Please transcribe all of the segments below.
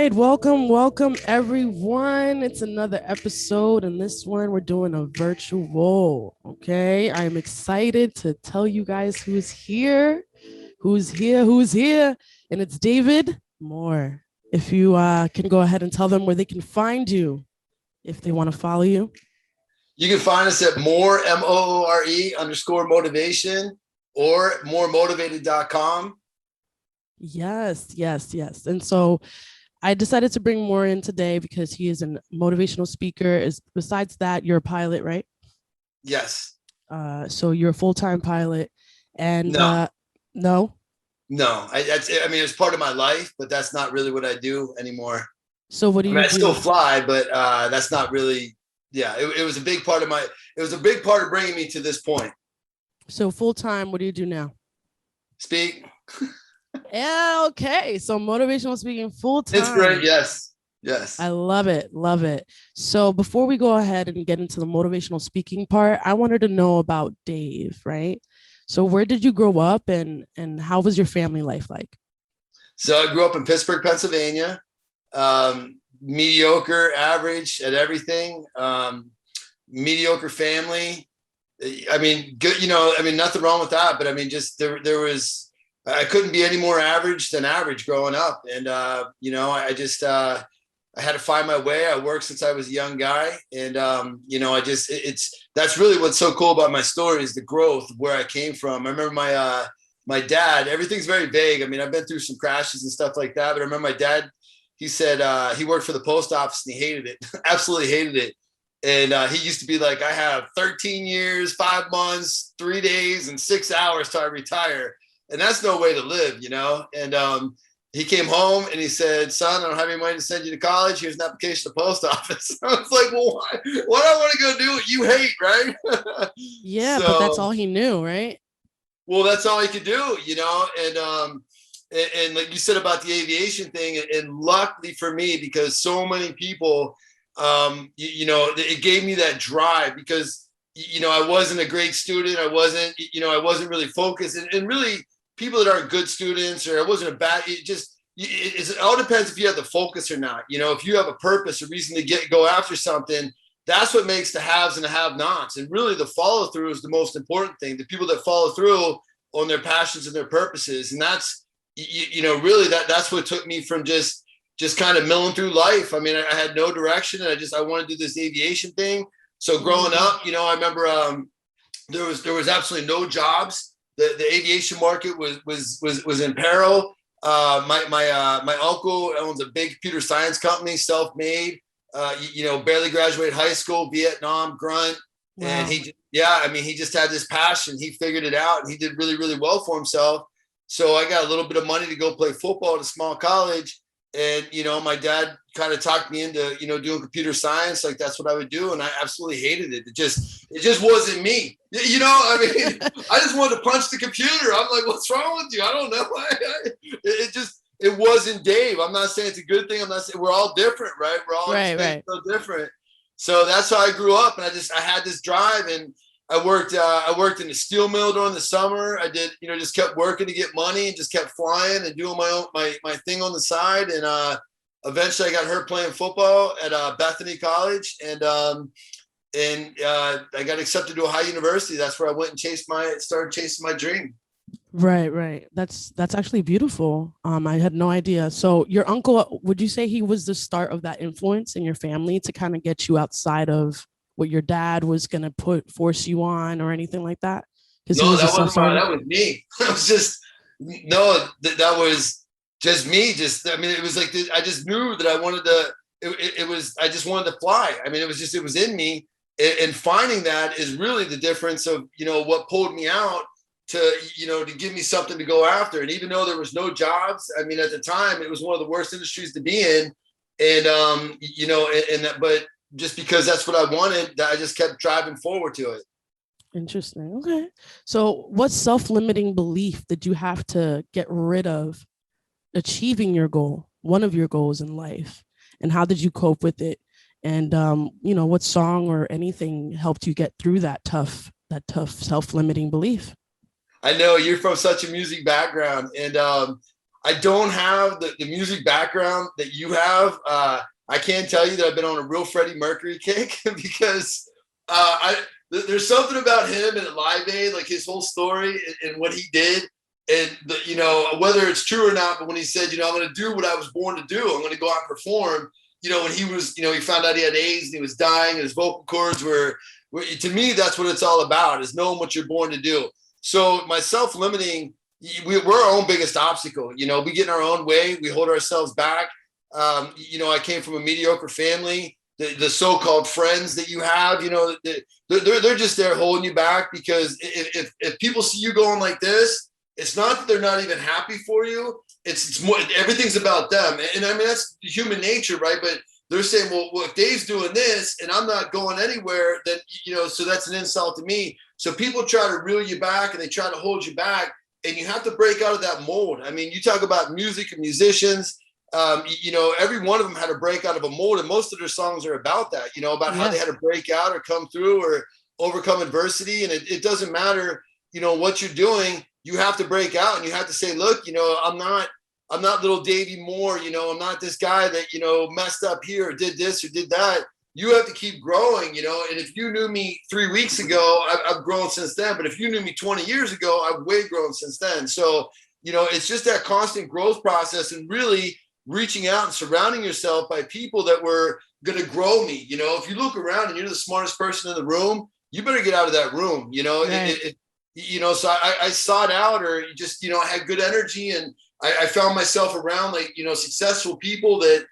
right, welcome everyone. It's another episode, and this one we're doing a virtual. Okay, I am excited to tell you guys who's here, and it's David Moore. If you can go ahead and tell them where they can find you if they want to follow you. You can find us at more, MOORE _motivation or moremotivated.com. Yes. And so I decided to bring Moore in today because he is a motivational speaker. Besides that, you're a pilot, right? Yes. So you're a full-time pilot, and No. No. I mean, it's part of my life, but that's not really what I do anymore. So what do you do? I still fly, but that's not really. Yeah, it was a big part of It was a big part of bringing me to this point. So full-time, what do you do now? Speak. Yeah. Okay. So motivational speaking full-time. It's great. Yes. I love it. So before we go ahead and get into the motivational speaking part, I wanted to know about Dave, right? So where did you grow up, and how was your family life like? So I grew up in Pittsburgh, Pennsylvania. Mediocre, average at everything. Mediocre family. I mean, good. Nothing wrong with that. But I mean, just there was. I couldn't be any more average than average growing up, and I had to find my way. I worked since I was a young guy, and that's really what's so cool about my story is the growth of where I came from. I remember my dad. Everything's very vague. I mean, I've been through some crashes and stuff like that, but I remember my dad. He said he worked for the post office and he hated it, absolutely hated it. And he used to be like, I have 13 years, 5 months, 3 days, and 6 hours till I retire. And that's no way to live, you know? And he came home and he said, son, I don't have any money to send you to college. Here's an application to the post office. I was like, well, why do I want to go do what you hate, right? Yeah, but that's all he knew, right? Well, that's all he could do, you know? And like you said about the aviation thing, and luckily for me, because so many people, it gave me that drive because, I wasn't a great student. I wasn't really focused, and really people that aren't good students, or I wasn't a bad, it all depends if you have the focus or not. If you have a purpose, a reason to go after something, that's what makes the haves and the have-nots. And really the follow through is the most important thing. The people that follow through on their passions and their purposes. And that's, really that's what took me from just kind of milling through life. I mean, I had no direction, and I wanted to do this aviation thing. So growing up, I remember there was absolutely no jobs. The aviation market was in peril. My uncle owns a big computer science company, self-made. Barely graduated high school, Vietnam grunt, wow. And he just had this passion. He figured it out, and he did really, really well for himself. So I got a little bit of money to go play football at a small college. And, my dad kind of talked me into, doing computer science. Like that's what I would do. And I absolutely hated it. It just wasn't me. I just wanted to punch the computer. I'm like, what's wrong with you? I don't know. It wasn't Dave. I'm not saying it's a good thing. I'm not saying we're all different, right? We're all right. So different. So that's how I grew up. And I had this drive, and I worked in the steel mill during the summer. I did, just kept working to get money and just kept flying and doing my thing on the side. And eventually I got hurt playing football at Bethany College. And I got accepted to Ohio University. That's where I went and started chasing my dream. Right. That's actually beautiful. I had no idea. So your uncle, would you say he was the start of that influence in your family to kind of get you outside of what your dad was going to force you on or anything like that? No, that was me. It was just, that was just me. It was like, I just knew that I wanted to, I just wanted to fly. I mean, it was in me, and finding that is really the difference of, what pulled me out to give me something to go after. And even though there was no jobs, I mean, at the time it was one of the worst industries to be in. And, but just because that's what I wanted, I just kept driving forward to it. Interesting. Okay. So what self-limiting belief did you have to get rid of achieving your goal, one of your goals in life? And how did you cope with it? And, what song or anything helped you get through that tough self-limiting belief? I know you're from such a music background. And I don't have the music background that you have. I can tell you that I've been on a real Freddie Mercury kick because there's something about him and Live Aid, like his whole story and what he did. And, whether it's true or not, but when he said, I'm going to do what I was born to do, I'm going to go out and perform, when he was, he found out he had AIDS and he was dying and his vocal cords were, to me, that's what it's all about, is knowing what you're born to do. So my self-limiting, we're our own biggest obstacle. We get in our own way. We hold ourselves back. I came from a mediocre family. The so-called friends that you have, they're just there holding you back, because if people see you going like this, it's not that they're not even happy for you. It's more, everything's about them. And I mean, that's human nature, right? But they're saying, well, if Dave's doing this and I'm not going anywhere, then, so that's an insult to me. So people try to reel you back and they try to hold you back, and you have to break out of that mold. I mean, you talk about music and musicians, every one of them had to break out of a mold, and most of their songs are about that, about how they had to break out or come through or overcome adversity. And it doesn't matter, what you're doing, you have to break out and you have to say, look, I'm not little Davey Moore, I'm not this guy that, messed up here or did this or did that. You have to keep growing, and if you knew me 3 weeks ago, I've grown since then. But if you knew me 20 years ago, I've way grown since then. So, it's just that constant growth process, and really reaching out and surrounding yourself by people that were going to grow me. If you look around and you're the smartest person in the room, you better get out of that room, Right. So I sought out, or just, I had good energy, and I found myself around, like, successful people that,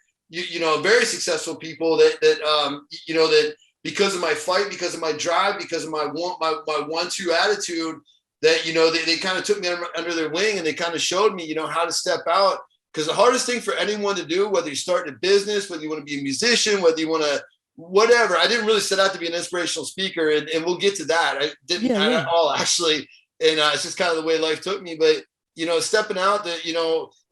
very successful people that because of my fight, because of my drive, because of my 1-2 attitude, that, they kind of took me under their wing, and they kind of showed me, how to step out. Because the hardest thing for anyone to do, whether you're starting a business, whether you want to be a musician, whether you want to, whatever, I didn't really set out to be an inspirational speaker, and we'll get to that. I didn't at all, actually. And it's just kind of the way life took me. But, stepping out, that,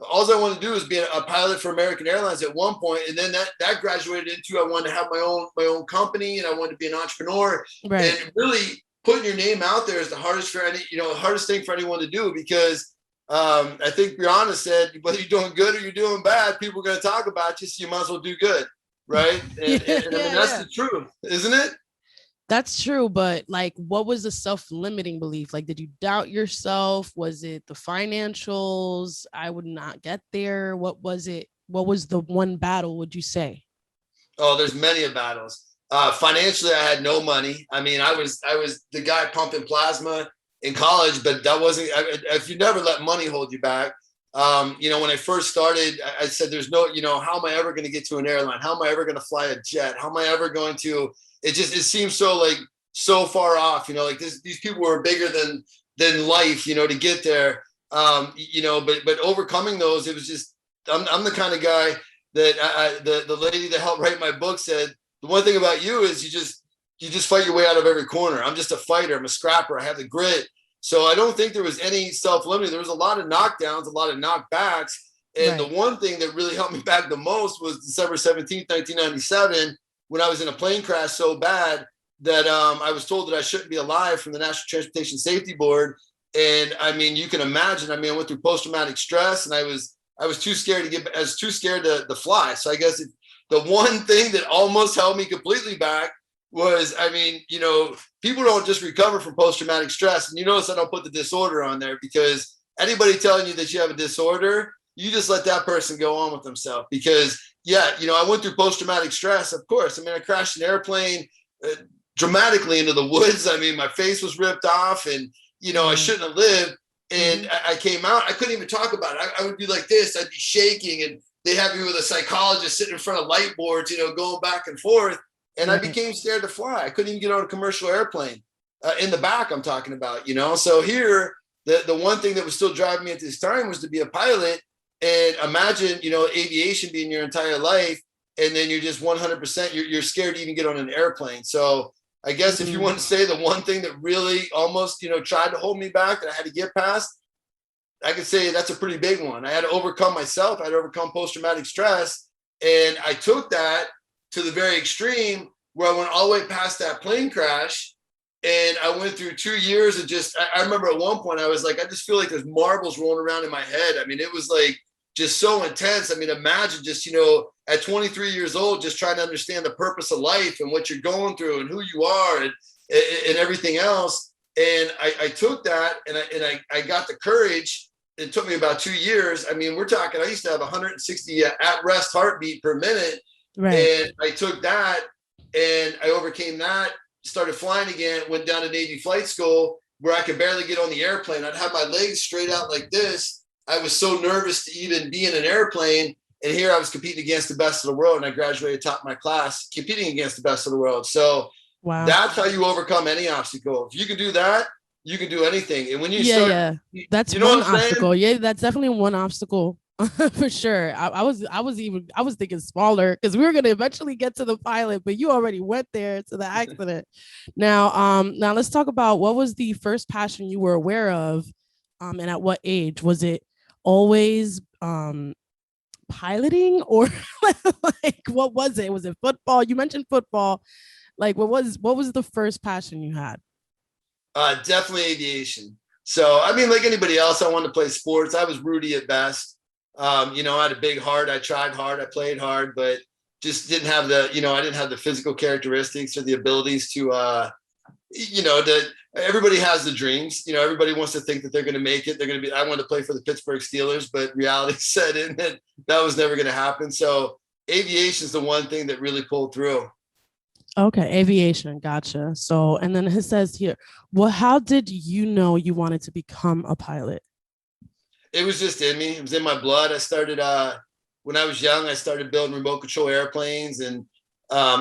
all I wanted to do was be a pilot for American Airlines at one point. And then that graduated into, I wanted to have my own company, and I wanted to be an entrepreneur. Right. And really putting your name out there is the hardest thing for anyone to do, because I think Brianna said, whether you're doing good or you're doing bad, people are going to talk about you, so you might as well do good. Right. And I mean, that's the truth, isn't it? That's true. But like, what was the self-limiting belief? Like, did you doubt yourself? Was it the financials? I would not get there. What was it? What was the one battle, would you say? Oh, there's many battles. Financially, I had no money. I mean, I was the guy pumping plasma in college, but that wasn't, if you never let money hold you back. When I first started, I said, there's no, how am I ever going to get to an airline? How am I ever going to fly a jet? How am I ever going to, it seems so far off, like these people were bigger than life, to get there. But overcoming those, it was just, I'm the kind of guy that the lady that helped write my book said, the one thing about you is you just fight your way out of every corner. I'm just a fighter. I'm a scrapper. I have the grit. So I don't think there was any self-limiting. There was a lot of knockdowns, a lot of knockbacks. And the one thing that really helped me back the most was December 17th, 1997, when I was in a plane crash so bad that I was told that I shouldn't be alive from the National Transportation Safety Board. And I mean, you can imagine, I went through post-traumatic stress, and I was too scared to fly. So I guess the one thing that almost held me completely back was, people don't just recover from post-traumatic stress. And you notice I don't put the disorder on there, because anybody telling you that you have a disorder, you just let that person go on with themselves. Because I went through post-traumatic stress, of course. I crashed an airplane dramatically into the woods. My face was ripped off, and, I shouldn't have lived. And I came out, I couldn't even talk about it. I would be like this, I'd be shaking, and they have me with a psychologist sitting in front of light boards, going back and forth. And I became scared to fly. I couldn't even get on a commercial airplane in the back, I'm talking about, So here, the one thing that was still driving me at this time was to be a pilot. And imagine, aviation being your entire life, and then you're just 100%, you're scared to even get on an airplane. So I guess if you want to say the one thing that really almost, tried to hold me back, that I had to get past, I could say that's a pretty big one. I had to overcome myself. I had to overcome post-traumatic stress. And I took that to the very extreme, where I went all the way past that plane crash. And I went through 2 years of just, I remember at one point I was like, I just feel like there's marbles rolling around in my head. It was like, just so intense. I mean, imagine just, you know, at 23 years old, just trying to understand the purpose of life and what you're going through and who you are and everything else. And I took that and I got the courage. It took me about 2 years. I mean, we're talking, I used to have 160 at rest heartbeat per minute. Right. And I took that and I overcame that, started flying again, went down to Navy flight school where I could barely get on the airplane. I'd have my legs straight out like this. I was so nervous to even be in an airplane. And here I was competing against the best of the world. And I graduated top of my class, competing against the best of the world. So wow, that's how you overcome any obstacle. If you can do that, you can do anything. And when you that's you know one obstacle. Yeah, that's definitely one obstacle for sure. I was thinking smaller because we were gonna eventually get to the pilot, but you already went there to the accident. Now let's talk about what was the first passion you were aware of, and at what age? Was it always piloting or like what was it? Was it football? You mentioned football. Like what was the first passion you had? Definitely aviation. So, I mean, like anybody else, I wanted to play sports. I was Rudy at best. You know, I had a big heart. I tried hard. I played hard, but just didn't have the, you know, I didn't have the physical characteristics or the abilities to, you know, everybody has the dreams. You know, everybody wants to think that they're going to make it. They're going to be, I wanted to play for the Pittsburgh Steelers, but reality set in that was never going to happen. So aviation is the one thing that really pulled through. Okay, aviation, gotcha. So, and then it says here, well, how did you know you wanted to become a pilot? It was just in me. It was in my blood. I started when I was young. I started building remote control airplanes, and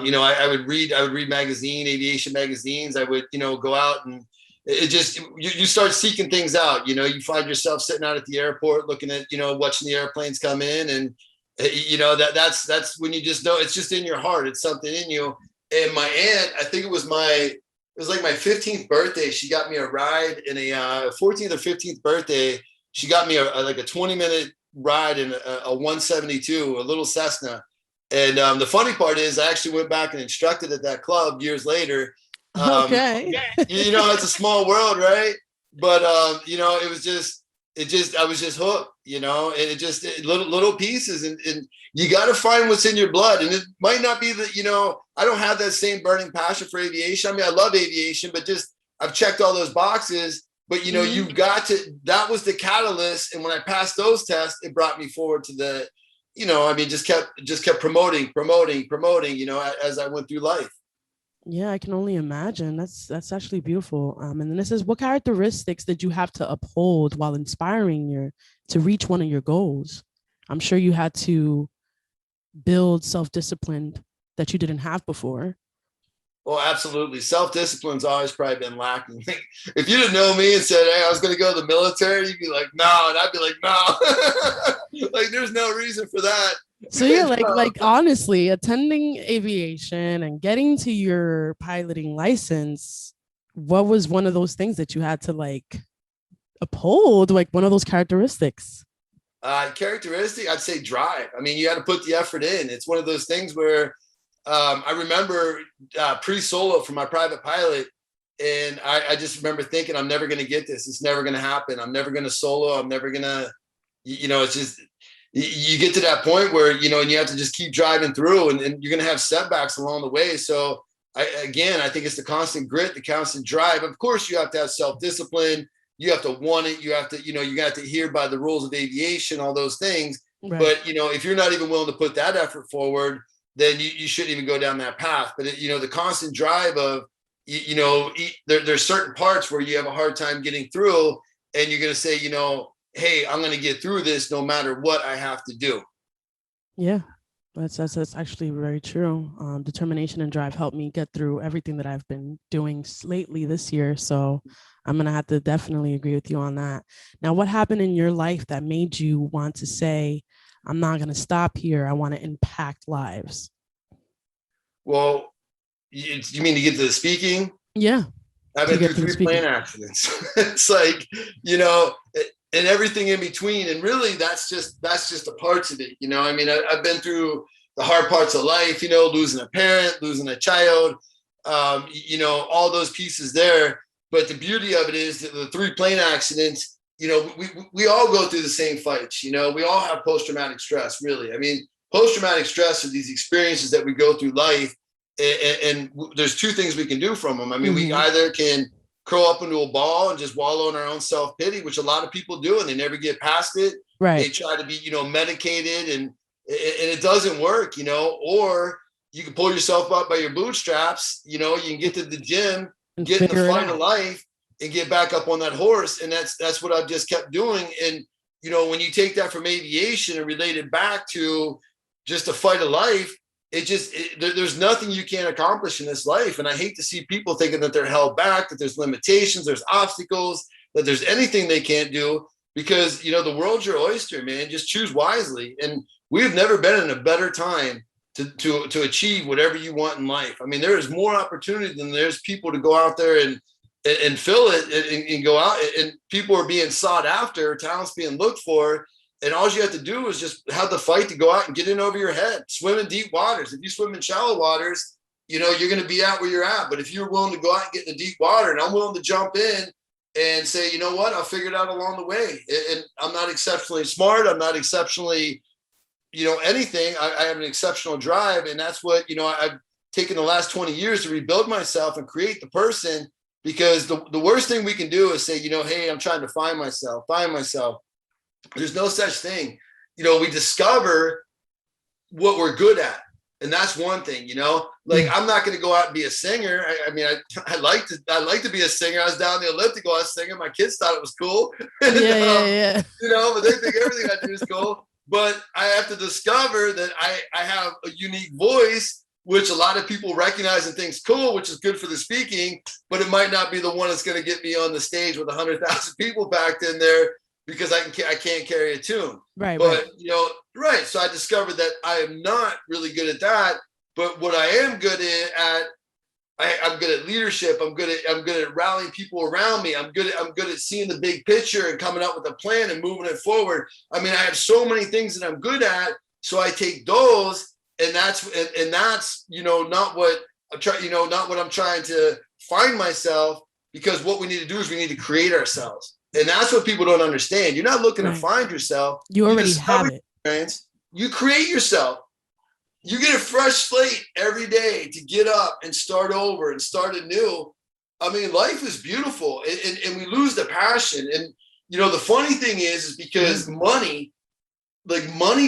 you know, I would read aviation magazines. I would, you know, go out and it just you start seeking things out. You know, you find yourself sitting out at the airport, looking at, you know, watching the airplanes come in, and you know that's when you just know it's just in your heart. It's something in you. And my aunt, I think it was like my 15th birthday. She got me a ride in a 14th or 15th birthday. She got me like a 20-minute ride in a 172, a little Cessna. And the funny part is I actually went back and instructed at that club years later. Okay. You know, it's a small world, right? But, you know, I was just hooked, you know, and it just little pieces and you got to find what's in your blood. And it might not be that, you know, I don't have that same burning passion for aviation. I mean, I love aviation, but just I've checked all those boxes. But, you know, you've got to, that was the catalyst. And when I passed those tests, it brought me forward to the, you know, I mean, just kept promoting, you know, as I went through life. Yeah, I can only imagine. That's actually beautiful. And then it says, what characteristics did you have to uphold while inspiring to reach one of your goals? I'm sure you had to build self-discipline that you didn't have before. Well, absolutely. Self-discipline's always probably been lacking. If you didn't know me and said, hey, I was going to go to the military, you'd be like, no. And I'd be like, no. Like, there's no reason for that. So yeah, like honestly, attending aviation and getting to your piloting license, what was one of those things that you had to like uphold, like one of those characteristics? Characteristic, I'd say drive. I mean, you got to put the effort in. It's one of those things where I remember pre-solo for my private pilot, and I just remember thinking, I'm never going to get this. It's never going to happen. I'm never going to solo. I'm never going to, you know, it's just, you get to that point where, you know, and you have to just keep driving through and you're going to have setbacks along the way. So I think it's the constant grit, the constant drive. Of course, you have to have self-discipline. You have to want it. You have to, you know, you got to adhere by the rules of aviation, all those things. Right. But, you know, if you're not even willing to put that effort forward, then you shouldn't even go down that path. But, you know, the constant drive of, you know, there's certain parts where you have a hard time getting through and you're going to say, you know, hey, I'm going to get through this no matter what I have to do. Yeah, that's actually very true. Determination and drive helped me get through everything that I've been doing lately this year. So I'm going to have to definitely agree with you on that. Now, what happened in your life that made you want to say, I'm not going to stop here. I want to impact lives? Well, you mean to get to the speaking? Yeah. I've been through 3 plane accidents. It's like, you know, and everything in between. And really that's just the parts of it. You know, I mean, I've been through the hard parts of life, you know, losing a parent, losing a child, you know, all those pieces there. But the beauty of it is that the 3 plane accidents, we all go through the same fights. We all have post-traumatic stress, really. I mean, post-traumatic stress are these experiences that we go through life, and there's two things we can do from them. I mean, we either can curl up into a ball and just wallow in our own self-pity, which a lot of people do, and they never get past it. Right. They try to be, medicated, and it doesn't work, or you can pull yourself up by your bootstraps. You can get to the gym, get in the fight of life, and get back up on that horse. And that's what I've just kept doing. And, when you take that from aviation and relate it back to just a fight of life, there's nothing you can't accomplish in this life. And I hate to see people thinking that they're held back, that there's limitations, there's obstacles, that there's anything they can't do, because, the world's your oyster, man. Just choose wisely. And we've never been in a better time to achieve whatever you want in life. I mean, there is more opportunity than there's people to go out there and fill it and go out, and people are being sought after, talent's being looked for. And all you have to do is just have the fight to go out and get in over your head, swim in deep waters. If you swim in shallow waters, you're going to be out where you're at. But if you're willing to go out and get in the deep water, and I'm willing to jump in and say, you know what, I'll figure it out along the way. And I'm not exceptionally smart. I'm not exceptionally, anything. I have an exceptional drive. And that's what, I've taken the last 20 years to rebuild myself and create the person. Because the worst thing we can do is say, hey, I'm trying to find myself. There's no such thing. We discover what we're good at. And that's one thing, I'm not going to go out and be a singer. I mean, I like to be a singer. I was down the elliptical, I was singing. My kids thought it was cool. Yeah. But they think everything I do is cool. But I have to discover that I have a unique voice, which a lot of people recognize and think's cool, which is good for the speaking, but it might not be the one that's going to get me on the stage with 100,000 people packed in there, because I can't carry a tune. Right. But, right. So I discovered that I am not really good at that. But what I am good at, I'm good at leadership. I'm good at rallying people around me. I'm good at seeing the big picture and coming up with a plan and moving it forward. I mean, I have so many things that I'm good at. So I take those, and that's not what I'm trying, not what I'm trying to find myself, because what we need to do is we need to create ourselves. And that's what people don't understand. You're not looking to find yourself. You already have it. You create yourself. You get a fresh slate every day to get up and start over and start anew. I mean, life is beautiful, and we lose the passion. And, the funny thing is because money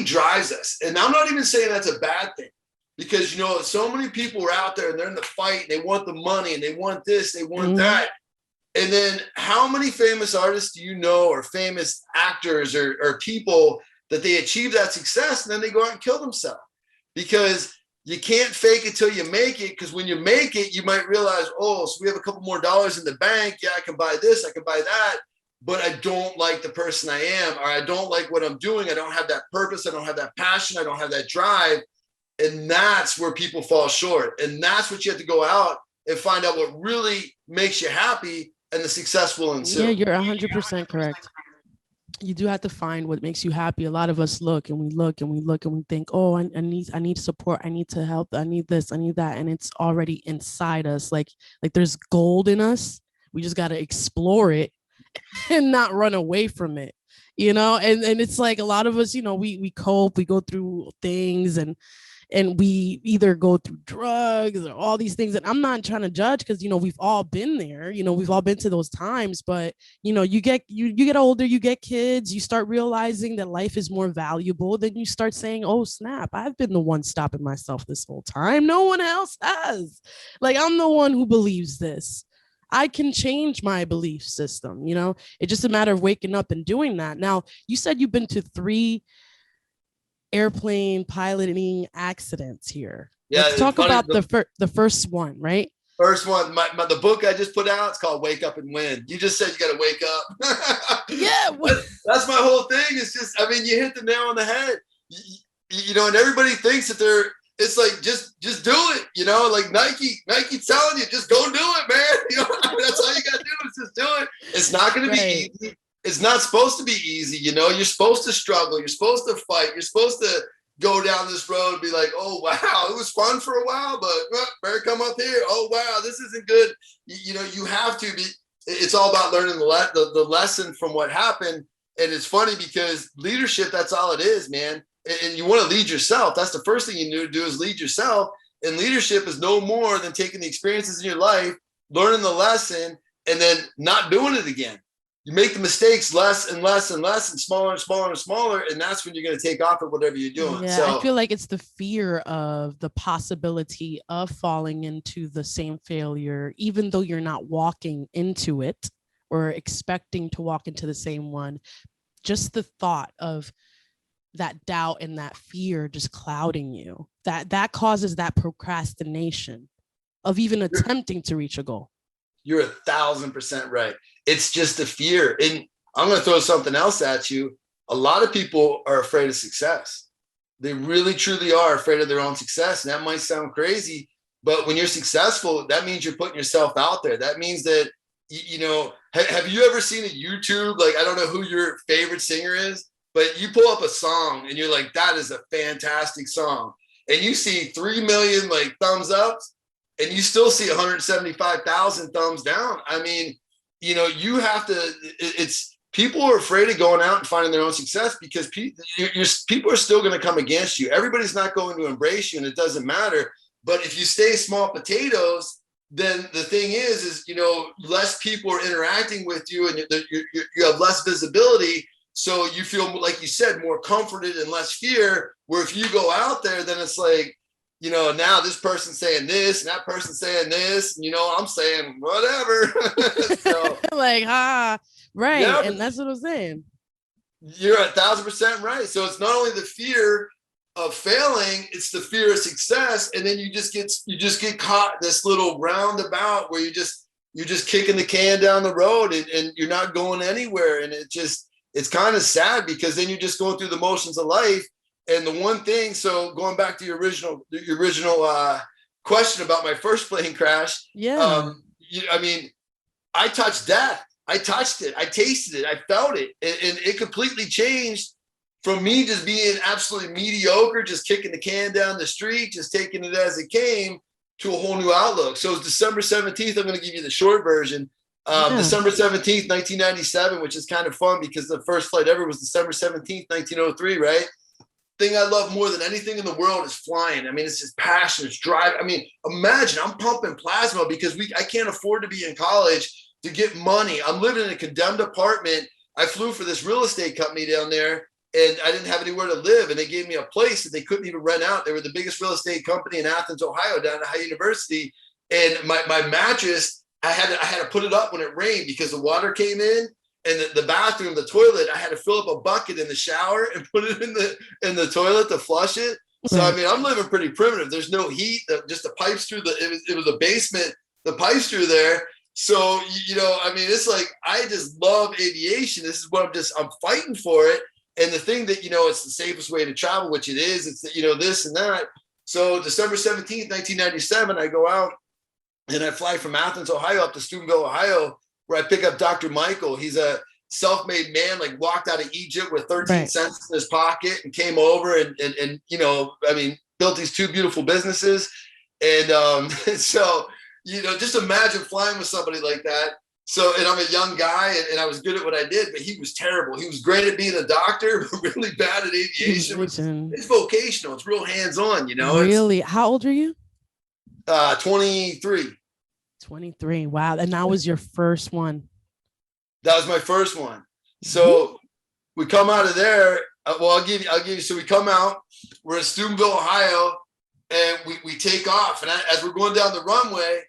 drives us. And I'm not even saying that's a bad thing, because, so many people are out there and they're in the fight, and they want the money, and they want this, they want that. And then how many famous artists do you know, or famous actors or people that they achieve that success, and then they go out and kill themselves? Because you can't fake it till you make it. Because when you make it, you might realize, oh, so we have a couple more dollars in the bank. Yeah, I can buy this, I can buy that. But I don't like the person I am, or I don't like what I'm doing. I don't have that purpose. I don't have that passion. I don't have that drive. And that's where people fall short. And that's what you have to go out and find out what really makes you happy, and the success will ensue. Yeah, you're 100% correct. You do have to find what makes you happy. A lot of us look and we think, oh, I need support. I need to help. I need this, I need that. And it's already inside us. Like there's gold in us. We just got to explore it and not run away from it, and it's like a lot of us, we cope, we go through things, and we either go through drugs or all these things. And I'm not trying to judge, because, we've all been there, we've all been to those times. But, you get older, you get kids, you start realizing that life is more valuable. Then you start saying, oh, snap, I've been the one stopping myself this whole time. No one else has. Like, I'm the one who believes this. I can change my belief system. It's just a matter of waking up and doing that. Now, you said you've been to 3 airplane piloting accidents here. Yeah, let's talk about the first one, right? First one, the book I just put out, it's called Wake Up and Win. You just said you got to wake up. Yeah. That's my whole thing. It's just, I mean, you hit the nail on the head, and everybody thinks that it's like, just do it, like Nike's telling you, just go do it, man. That's all you got to do is just do it. It's not going to be easy. It's not supposed to be easy. You're supposed to struggle. You're supposed to fight. You're supposed to go down this road and be like, oh, wow, it was fun for a while, but better come up here. Oh, wow, this isn't good. You have to be. it's all about learning the lesson from what happened. And it's funny because leadership, that's all it is, man. And you want to lead yourself. That's the first thing you need to do is lead yourself. And leadership is no more than taking the experiences in your life, learning the lesson, and then not doing it again. You make the mistakes less and less and less and smaller and smaller and smaller. And that's when you're going to take off at whatever you're doing. Yeah, so I feel like it's the fear of the possibility of falling into the same failure, even though you're not walking into it or expecting to walk into the same one. Just the thought of that doubt and that fear just clouding you, that causes that procrastination of even attempting to reach a goal. You're 1,000% right. It's just the fear. And I'm going to throw something else at you. A lot of people are afraid of success. They really, truly are afraid of their own success. And that might sound crazy, but when you're successful, that means you're putting yourself out there. That means that, you know, have you ever seen a YouTube? Like, I don't know who your favorite singer is, but you pull up a song and you're like, that is a fantastic song. And you see 3 million like thumbs ups and you still see 175,000 thumbs down. I mean, you know, you have to, it's people are afraid of going out and finding their own success because people are still going to come against you. Everybody's not going to embrace you and it doesn't matter. But if you stay small potatoes, then the thing is, you know, less people are interacting with you and you have less visibility. So you feel, like you said, more comforted and less fear, where if you go out there, then it's like, you know, now this person's saying this and that person's saying this, and, you know, I'm saying whatever. So, like, right. Yeah, and that's what I'm saying. You're 1,000% right. So it's not only the fear of failing, it's the fear of success. And then you just get caught in this little roundabout where you're just kicking the can down the road and you're not going anywhere. And it's kind of sad because then you're just going through the motions of life. And the one thing, so going back to your original question about my first plane crash. Yeah. I mean, I touched death. I touched it. I tasted it. I felt it. And it completely changed from me just being absolutely mediocre, just kicking the can down the street, just taking it as it came, to a whole new outlook. So it's December 17th. I'm going to give you the short version. December 17th, 1997, which is kind of fun because the first flight ever was December 17th, 1903, right? Thing I love more than anything in the world is flying. I mean, it's just passion, it's drive. I mean, imagine I'm pumping plasma because I can't afford to be in college to get money. I'm living in a condemned apartment. I flew for this real estate company down there and I didn't have anywhere to live. And they gave me a place that they couldn't even rent out. They were the biggest real estate company in Athens, Ohio, down at High University. And my mattress, I had to put it up when it rained because the water came in. And the bathroom, the toilet, I had to fill up a bucket in the shower and put it in the toilet to flush it. So, I mean, I'm living pretty primitive. There's no heat, just the pipes through it was a basement, the pipes through there. So, you know, I mean, it's like, I just love aviation. This is what I'm fighting for it. And the thing that, you know, it's the safest way to travel, which it is, it's, you know, this and that. So December 17th, 1997, I go out and I fly from Athens, Ohio up to Steubenville, Ohio, where I pick up Dr. Michael. He's a self-made man, like walked out of Egypt with 13 cents in his pocket and came over and you know, I mean, built these two beautiful businesses. And so, you know, just imagine flying with somebody like that. So, and I'm a young guy and I was good at what I did, but he was terrible. He was great at being a doctor, but really bad at aviation. It's vocational. It's real hands-on, you know. Really? How old are you? 23. 23. Wow. And that was your first one. That was my first one. So we come out of there. Well, I'll give you. So we come out, we're in Steubenville, Ohio, and we take off. And as we're going down the runway,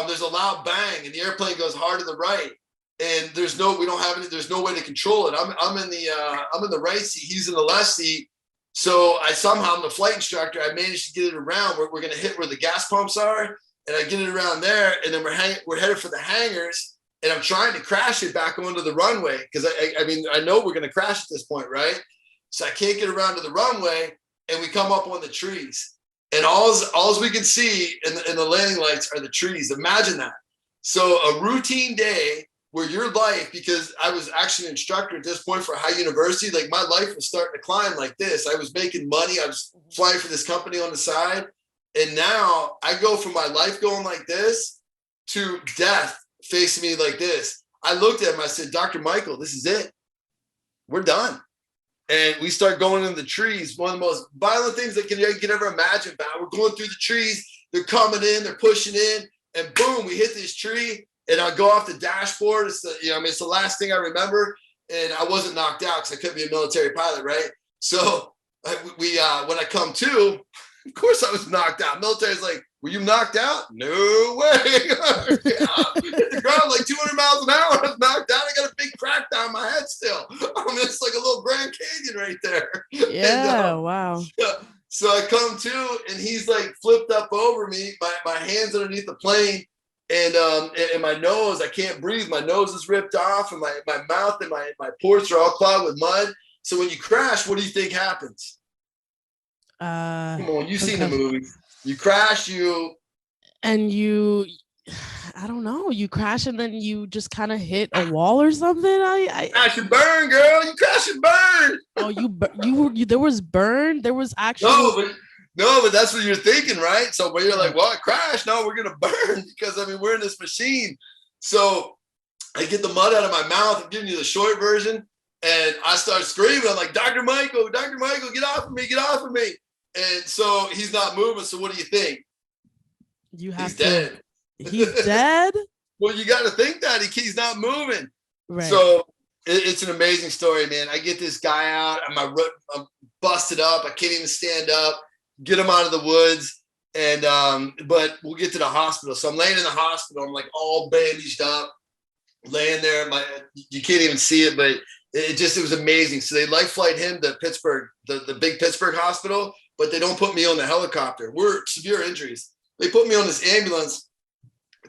there's a loud bang and the airplane goes hard to the right. And there's no way to control it. I'm in the right seat. He's in the left seat. So I'm the flight instructor. I managed to get it around. We're going to hit where the gas pumps are. And I get it around there, and then we're headed for the hangars, and I'm trying to crash it back onto the runway because I mean I know we're going to crash at this point, right? So I can't get around to the runway, and we come up on the trees, and all we can see in the landing lights are the trees. Imagine that. So a routine day where your life, because I was actually an instructor at this point for High University, like my life was starting to climb like this. I was making money. I was flying for this company on the side. And now I go from my life going like this to death facing me like this. I looked at him. I said, Dr. Michael, this is it. We're done. And we start going in the trees. One of the most violent things that you can ever imagine. We're going through the trees. They're coming in. They're pushing in. And boom, we hit this tree. And I go off the dashboard. It's it's the last thing I remember. And I wasn't knocked out because I couldn't be a military pilot, right? So when I come to, of course I was knocked out. Military's like, were you knocked out? No way. Hit the ground like 200 miles an hour. I was knocked out. I got a big crack down my head still. It's like a little Grand Canyon right there. Yeah, and, wow. So I come to, and he's like flipped up over me. My hands underneath the plane, and my nose, I can't breathe. My nose is ripped off, and my mouth and my pores are all clogged with mud. So when you crash, what do you think happens? Come on, you've seen the movie. You crash, I don't know, you crash and then you just kind of hit a wall or something. I crash and burn, girl. You crash and burn. Oh, you there was burn. There was actually no, but that's what you're thinking, right? So when you're like, well, I crashed. No, we're gonna burn because we're in this machine. So I get the mud out of my mouth. I'm giving you the short version, and I start screaming. I'm like, Dr. Michael, get off of me, get off of me. And so he's not moving. So what do you think? He's dead. He's dead? Well, you got to think that he's not moving. Right. So it's an amazing story, man. I get this guy out. I'm busted up. I can't even stand up. Get him out of the woods. And but we'll get to the hospital. So I'm laying in the hospital. I'm like all bandaged up, laying there. You can't even see it, but it was amazing. So they life flight him to Pittsburgh, the big Pittsburgh hospital. But they don't put me on the helicopter. We're severe injuries. They put me on this ambulance,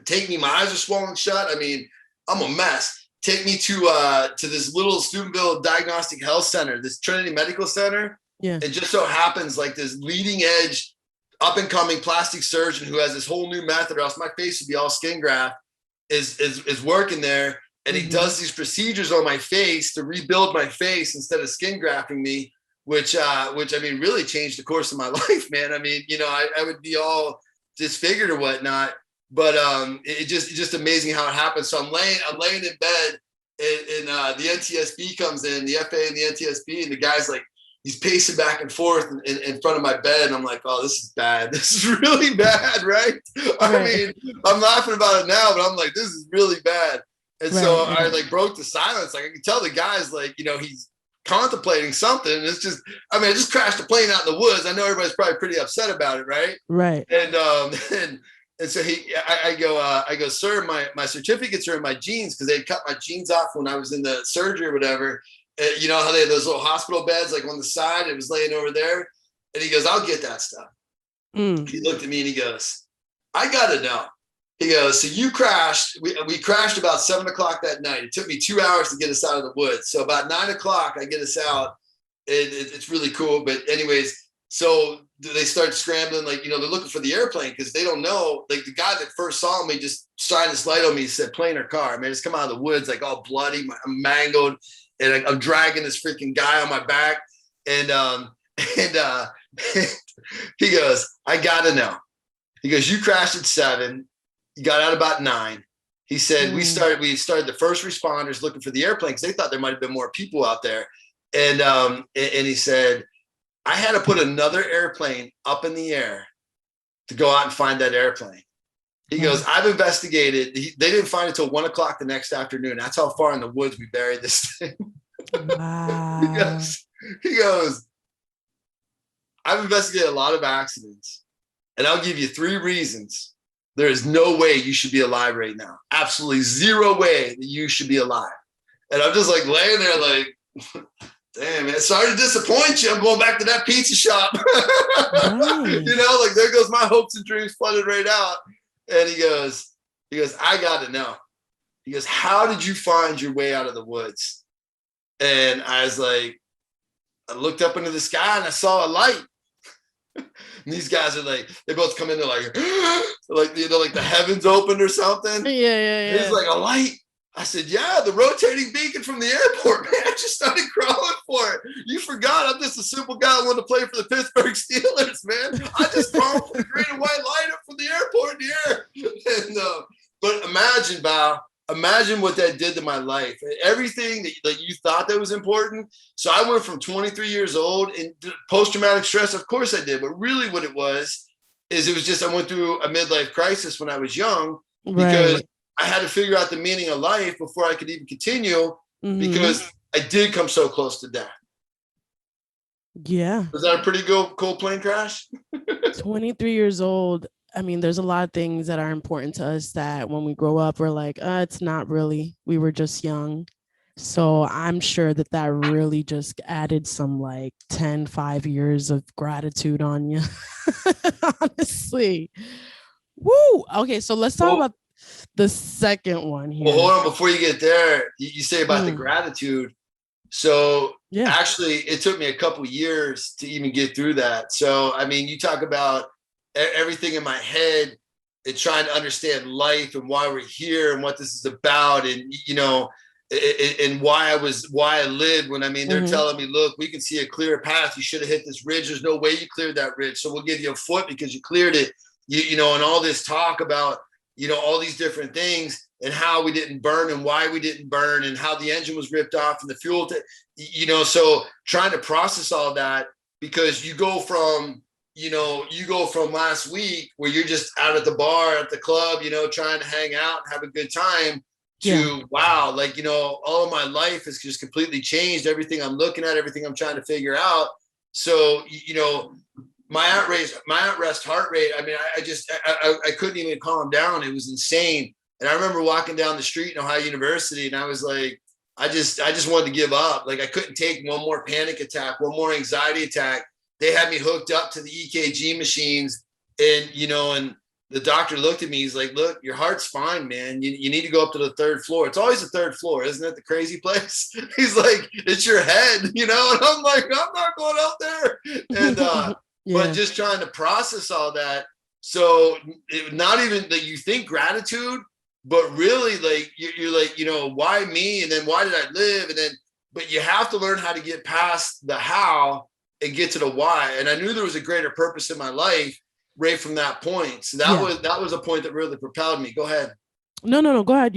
take me, my eyes are swollen shut. I'm a mess. Take me to this little Steubenville Diagnostic Health Center, this Trinity Medical Center. Yeah. It just so happens like this leading edge, up and coming plastic surgeon who has this whole new method, or else my face would be all skin graft, is working there. And he does these procedures on my face to rebuild my face instead of skin grafting me. Which really changed the course of my life, man. I would be all disfigured or whatnot, but it's just amazing how it happens. So I'm laying in bed, and the NTSB comes in, the FA and the NTSB, and the guy's like, he's pacing back and forth in front of my bed, and I'm like, oh, this is bad. This is really bad, right? I'm laughing about it now, but I'm like, this is really bad. And so I like broke the silence. Like I could tell the guy's like, he's contemplating something. It's just, I just crashed a plane out in the woods. I know everybody's probably pretty upset about it, right? Right. And so I go, sir, my certificates are in my jeans, because they cut my jeans off when I was in the surgery or whatever. You know how they have those little hospital beds like on the side? It was laying over there. And he goes, I'll get that stuff. He looked at me and he goes, I gotta know. He goes, so you crashed. We crashed about 7:00 that night. It took me 2 hours to get us out of the woods. So about 9:00, I get us out. It's really cool. But anyways, so they start scrambling, like, they're looking for the airplane because they don't know. Like the guy that first saw me just shined his light on me. He said, plane or car? I just come out of the woods like all bloody. I'm mangled, and I'm dragging this freaking guy on my back. And he goes, I gotta know. He goes, you crashed at 7. You got out about 9. He said, we started the first responders looking for the airplane because they thought there might have been more people out there. And he said, I had to put another airplane up in the air to go out and find that airplane. He goes, I've investigated. They didn't find it till 1:00 the next afternoon. That's how far in the woods we buried this thing. Wow. He goes, I've investigated a lot of accidents, and I'll give you 3 reasons. There is no way you should be alive right now. Absolutely 0 way that you should be alive. And I'm just like laying there like, damn, man, sorry to disappoint you. I'm going back to that pizza shop. Right. Like there goes my hopes and dreams flooded right out. And he goes, I got to know. He goes, how did you find your way out of the woods? And I was like, I looked up into the sky and I saw a light. And these guys are like, they both come in, they're like, like the heavens opened or something. Yeah. It's like a light. I said, yeah, the rotating beacon from the airport, man. I just started crawling for it. You forgot I'm just a simple guy who wanted to play for the Pittsburgh Steelers, man. I just crawled for the green and white light up from the airport in the air. And, but imagine, Val, imagine what that did to my life. Everything that you thought that was important. So I went from 23 years old and post-traumatic stress. Of course I did. But really what it was just, I went through a midlife crisis when I was young because I had to figure out the meaning of life before I could even continue because I did come so close to death. Yeah. Was that a pretty cool plane crash? 23 years old. I mean, there's a lot of things that are important to us that when we grow up, we're like, it's not really. We were just young. So I'm sure that really just added some like 5 years of gratitude on you. Honestly. Woo. Okay, so let's talk about the second one here. Well, hold on. Before you get there, you say about the gratitude. So actually, it took me a couple years to even get through that. So, I mean, you talk about everything in my head and trying to understand life and why we're here and what this is about. And, you know, and why I lived when, I mean, they're telling me, look, we can see a clear path. You should have hit this ridge. There's no way you cleared that ridge. So we'll give you a foot because you cleared it, you know, and all this talk about, you know, all these different things and how we didn't burn and why we didn't burn and how the engine was ripped off and the fuel, you know, so trying to process all that because you go from last week where you're just out at the bar, at the club, you know, trying to hang out and have a good time to wow, like, you know, all of my life has just completely changed. Everything I'm looking at, everything I'm trying to figure out. So, you know, my at-rest heart rate, I mean, I couldn't even calm down. It was insane. And I remember walking down the street in Ohio University and I was like, I just wanted to give up. Like I couldn't take one more panic attack, one more anxiety attack. They had me hooked up to the EKG machines and, you know, and the doctor looked at me. He's like, look, your heart's fine, man. You need to go up to the third floor. It's always the third floor. Isn't it the crazy place? He's like, it's your head, you know? And I'm like, I'm not going out there. And, but just trying to process all that. So not even that you think gratitude, but really like, you're like, you know, why me? And then why did I live? And then, but you have to learn how to get past the how and get to the why. And I knew there was a greater purpose in my life right from that point. So that was a point that really propelled me. Go ahead. No, go ahead.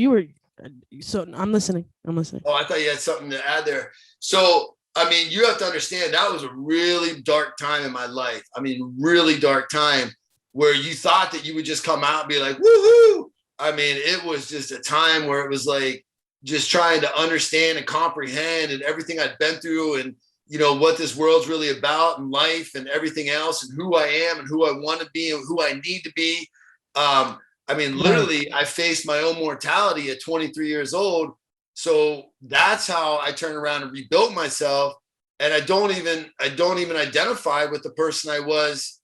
So I'm listening. Oh, I thought you had something to add there. So, I mean, you have to understand that was a really dark time in my life. I mean, really dark time where you thought that you would just come out and be like, woohoo. I mean, it was just a time where it was like just trying to understand and comprehend and everything I'd been through and, you know, what this world's really about and life and everything else and who I am and who I want to be and who I need to be. I mean, literally, I faced my own mortality at 23 years old. So that's how I turned around and rebuilt myself. And I don't even identify with the person I was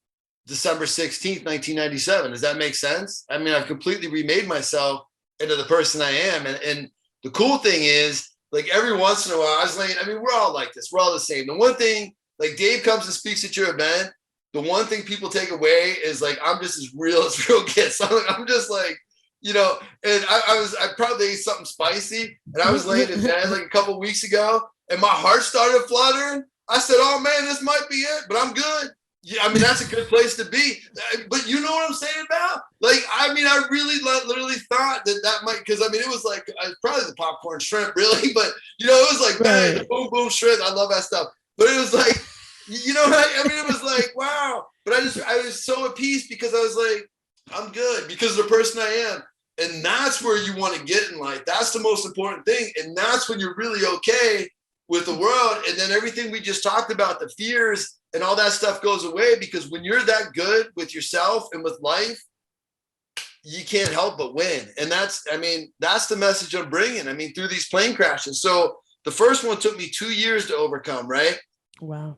December 16th, 1997. Does that make sense? I mean, I've completely remade myself into the person I am. And the cool thing is, like every once in a while, I was like, I mean, we're all like this. We're all the same. The one thing, like Dave comes and speaks at your event, the one thing people take away is like, I'm just as real as real gets. I'm just like, you know, and I probably ate something spicy and I was laying in bed like a couple of weeks ago and my heart started fluttering. I said, oh man, this might be it, but I'm good. Yeah, I mean, that's a good place to be. But you know what I'm saying about? Like, I mean, I really literally thought that might, because I mean, it was like probably the popcorn shrimp, really. But, you know, it was like, man, the boom, boom shrimp. I love that stuff. But it was like, you know, I mean, it was like, wow. But I was so at peace because I was like, I'm good because of the person I am. And that's where you want to get in life. That's the most important thing. And that's when you're really okay with the world. And then everything we just talked about, the fears, and all that stuff goes away because when you're that good with yourself and with life, you can't help but win. And that's the message I'm bringing. I mean, through these plane crashes. So the first one took me 2 years to overcome, right? Wow.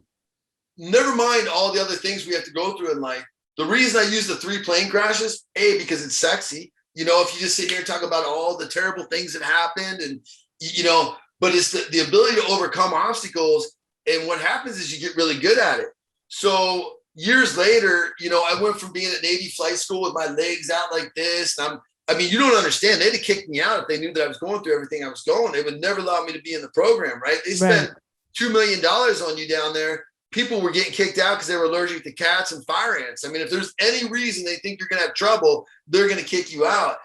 Never mind all the other things we have to go through in life. The reason I use the 3 plane crashes, because it's sexy. You know, if you just sit here and talk about all the terrible things that happened and, you know, but it's the ability to overcome obstacles. And what happens is you get really good at it. So years later, you know, I went from being at Navy flight school with my legs out like this. And you don't understand. They'd have kicked me out if they knew that I was going through everything I was going. They would never allow me to be in the program, right? They spent $2 million on you down there. People were getting kicked out because they were allergic to cats and fire ants. I mean, if there's any reason they think you're going to have trouble, they're going to kick you out.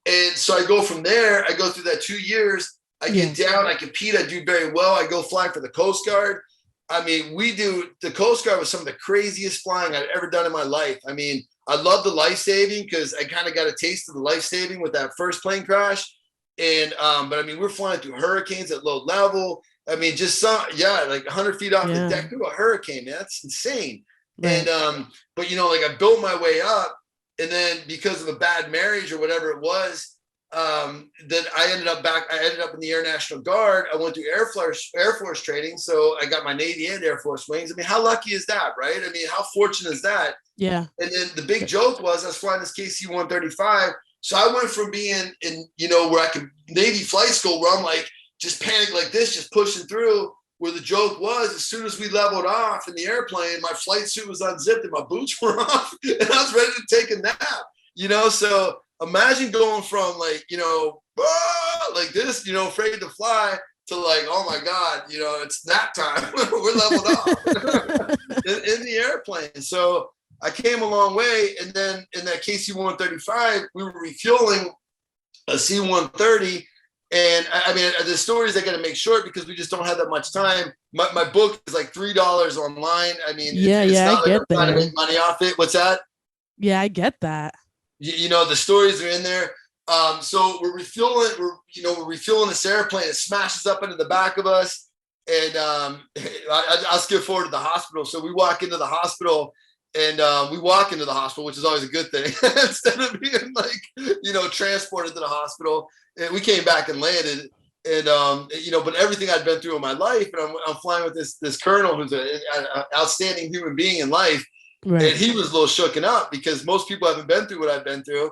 And so I go from there, I go through that 2 years, I get down, I compete, I do very well. I go flying for the Coast Guard. I mean, the Coast Guard was some of the craziest flying I've ever done in my life. I mean, I love the life saving because I kind of got a taste of the life saving with that first plane crash. And, but I mean, we're flying through hurricanes at low level. I mean, just like 100 feet off the deck through a hurricane, man. That's insane. Right. And, but like I built my way up, and then because of a bad marriage or whatever it was, then I ended up in the Air National Guard. I went through Air Force training. So I got my Navy and Air Force wings. I mean, how lucky is that, right? I mean, how fortunate is that? Yeah. And then the big joke was I was flying this KC-135. So I went from being in, where I could Navy flight school where I'm like, just panic like this, just pushing through, where the joke was as soon as we leveled off in the airplane, my flight suit was unzipped and my boots were off and I was ready to take a nap, so imagine going from like, like this, afraid to fly to like, oh my God, it's nap time. We're leveled off in the airplane. So I came a long way. And then in that KC-135, we were refueling a C-130. And I mean, the stories I got to make short because we just don't have that much time. My book is like $3 online. I mean, it's not like I'm trying to make money off it. What's that? Yeah, I get that. The stories are in there. So we're refueling. We're refueling this airplane. It smashes up into the back of us, and I'll skip forward to the hospital. So we walk into the hospital, and which is always a good thing instead of being like transported to the hospital. And we came back and landed, and but everything I'd been through in my life, and I'm flying with this colonel who's an outstanding human being in life. Right. And he was a little shooken up because most people haven't been through what I've been through.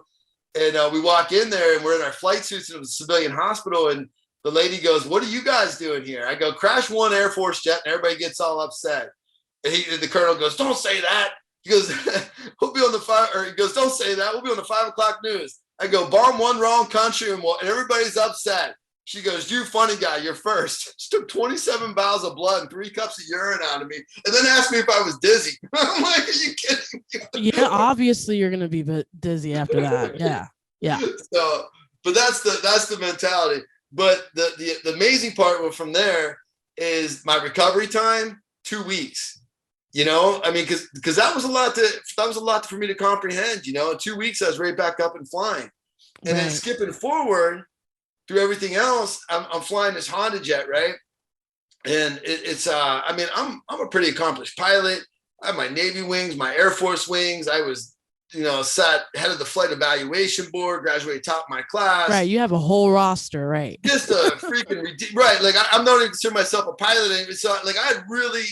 And we walk in there and we're in our flight suits in a civilian hospital. And the lady goes, "What are you guys doing here?" I go, "Crash one Air Force jet," and everybody gets all upset. And the colonel goes, "Don't say that." He goes, "We'll be on the he goes, "Don't say that. We'll be on the 5 o'clock news." I go, "Bomb one wrong country and everybody's upset." She goes, "You funny guy, you're first." She took 27 vials of blood and 3 cups of urine out of me, and then asked me if I was dizzy. I'm like, "Are you kidding?" Yeah, obviously you're gonna be dizzy after that. Yeah. So, but that's the mentality. But the amazing part from there is my recovery time, 2 weeks. I mean, because that was a lot for me to comprehend. In 2 weeks, I was right back up and flying, and then skipping forward through everything else, I'm flying this Honda jet, right? And it's I mean, I'm a pretty accomplished pilot. I have my Navy wings, my Air Force wings. I was, sat head of the flight evaluation board, graduated top of my class. Right, you have a whole roster, right? Just a freaking right. Like I'm not even consider myself a pilot anymore. So like I had really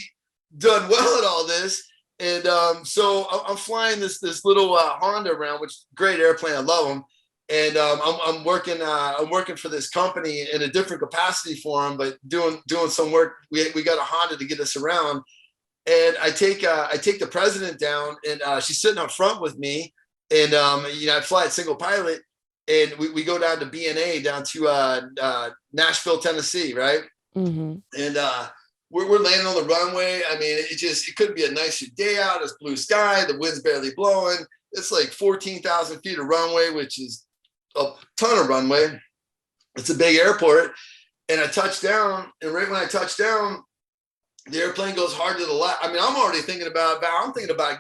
done well at all this. And so I'm flying this little Honda around, which is a great airplane. I love them. And I'm working for this company in a different capacity for them, but doing some work. We got a Honda to get us around, and I take the president down, and she's sitting up front with me, and I fly at single pilot, and we go down to BNA down to Nashville, Tennessee, right? Mm-hmm. And we're landing on the runway. I mean, it couldn't be a nicer day out. It's blue sky, the wind's barely blowing. It's like 14,000 feet of runway, which is a ton of runway. It's a big airport. And I touch down, and right when I touch down, the airplane goes hard to the left. I mean, I'm already thinking about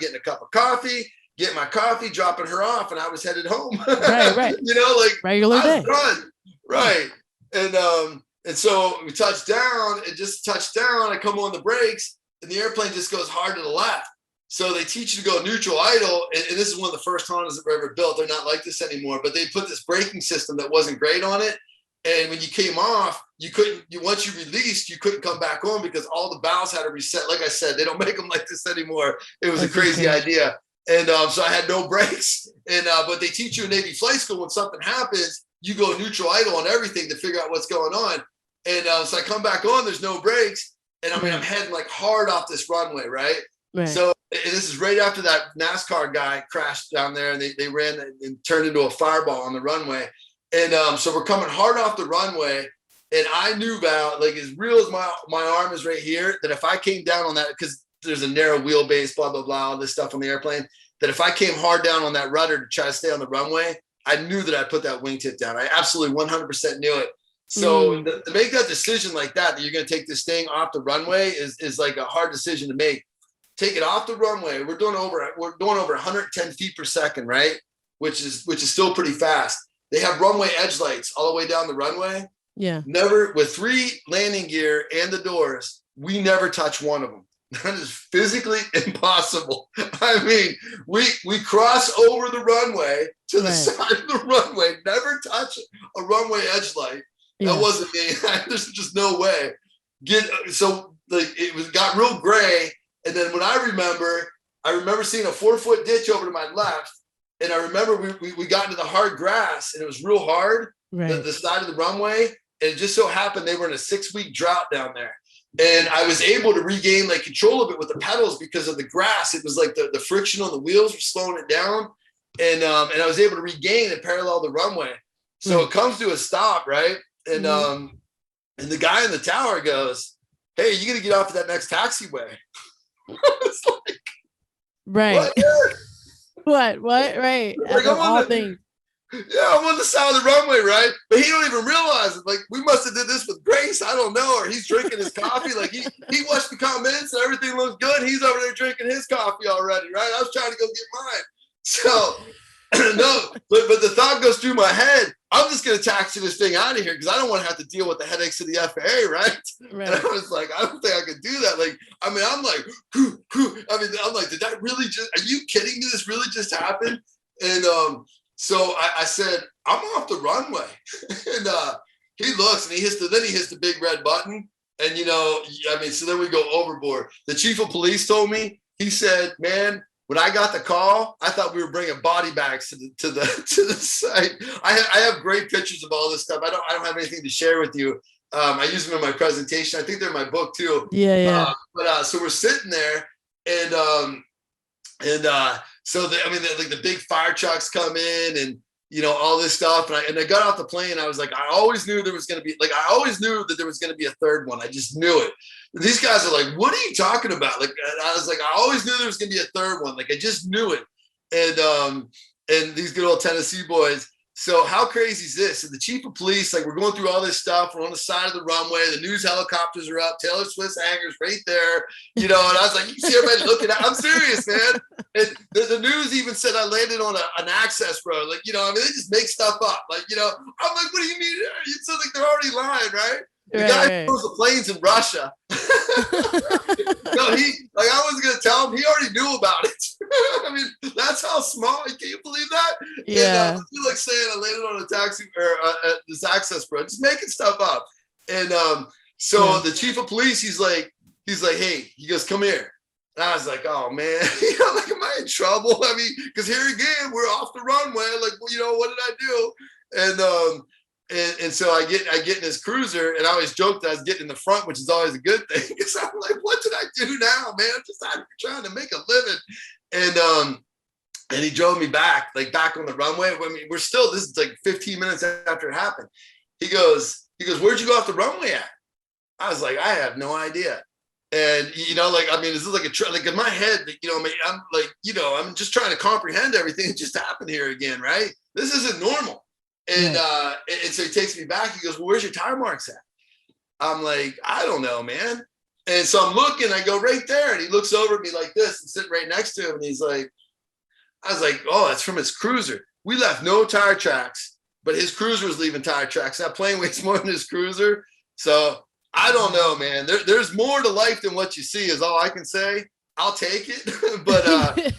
getting a cup of coffee, getting my coffee, dropping her off, and I was headed home. Right. Like regular day. Done. Right. And so we touch down, I come on the brakes, and the airplane just goes hard to the left. So they teach you to go neutral idle, and this is one of the first Hondas that were ever built. They're not like this anymore, but they put this braking system that wasn't great on it. And when you came off, once you released, you couldn't come back on because all the valves had to reset. Like I said, they don't make them like this anymore. It was a crazy idea. And so I had no brakes. And but they teach you in Navy flight school, when something happens, you go neutral idle on everything to figure out what's going on. And so I come back on, there's no brakes. And I mean, I'm heading like hard off this runway, right? So this is right after that NASCAR guy crashed down there, and they ran and turned into a fireball on the runway. And so we're coming hard off the runway, and I knew, Val, like as real as my arm is right here, that if I came down on that, because there's a narrow wheelbase, blah, blah, blah, all this stuff on the airplane, that if I came hard down on that rudder to try to stay on the runway, I knew that I put that wingtip down. I absolutely 100% knew it. So to make that decision like that you're going to take this thing off the runway is like a hard decision to make. Take it off the runway. We're doing over 110 feet per second, right? Which is still pretty fast. They have runway edge lights all the way down the runway. Yeah. Never, with 3 landing gear and the doors, we never touch one of them. That is physically impossible. I mean, we cross over the runway to the side of the runway, never touch a runway edge light. That wasn't me. There's just no way. It got real gray. And then when I remember seeing a 4-foot ditch over to my left. And I remember we got into the hard grass and it was real hard, the side of the runway. And it just so happened they were in a 6-week drought down there. And I was able to regain like control of it with the pedals because of the grass. It was like the friction on the wheels were slowing it down. And I was able to regain and parallel the runway. So it comes to a stop, right? And and the guy in the tower goes, "Hey, you got to get off of that next taxiway." It's like, right. What? Right. Like, all things. Yeah, I'm on the side of the runway, right? But he don't even realize it. Like, we must have did this with grace. I don't know. Or he's drinking his coffee. Like, he watched the comments and everything looks good. He's over there drinking his coffee already, right? I was trying to go get mine. So, no, but the thought goes through my head. I'm just going to taxi this thing out of here because I don't want to have to deal with the headaches of the FAA, right? And I was like, I don't think I could do that. Like, I mean, I'm like, I'm like, did that really just, are you kidding me? This really just happened? And so I said, I'm off the runway. And he looks and he hits the big red button. And, you know, I mean, so then we go overboard. The chief of police told me, he said, man, when I got the call, I thought we were bringing body bags to the site. I have great pictures of all this stuff. I don't have anything to share with you. I use them in my presentation. I think they're in my book too. Yeah. So we're sitting there, and so the big fire trucks come in, and you know all this stuff. And I got off the plane. I was like, I always knew that there was going to be a third one. I just knew it. These guys are like, what are you talking about? Like, I was like, I always knew there was going to be a third one. Like, I just knew it. And these good old Tennessee boys. So how crazy is this? And the chief of police, like, we're going through all this stuff. We're on the side of the runway. The news helicopters are up. Taylor Swift's hangar's right there. You know, and I was like, you see everybody looking at. I'm serious, man. And the news even said I landed on an access road. Like, you know, I mean, they just make stuff up. Like, you know, I'm like, what do you mean? It's like they're already lying, right? The guy who knows the planes in Russia. No, I wasn't gonna tell him. He already knew about it. I mean, that's how small. Can you believe that? Yeah. And, I feel like saying I landed on a taxi or this access road, just making stuff up. And so the chief of police, he's like, hey, he goes, come here. And I was like, oh man, you know, like, am I in trouble? I mean, because here again, we're off the runway. Like, well, you know, what did I do? And so I get in this cruiser, and I always joke that I was getting in the front, which is always a good thing. Because I'm like, what did I do now, man? I'm just out here trying to make a living. And he drove me back on the runway. I mean, this is like 15 minutes after it happened. He goes, where'd you go off the runway at? I was like, I have no idea. And, you know, like, I mean, this is like in my head, you know, I mean, I'm like, you know, I'm just trying to comprehend everything that just happened here again, right? This isn't normal. And so he takes me back. He goes, well, where's your tire marks at? I'm like, I don't know, man. And so I'm looking, I go right there. And he looks over at me like this and sitting right next to him. And he's like, I was like, oh, that's from his cruiser. We left no tire tracks, but his cruiser was leaving tire tracks. That plane weighs more than his cruiser. So I don't know, man. There's more to life than what you see is all I can say. I'll take it. But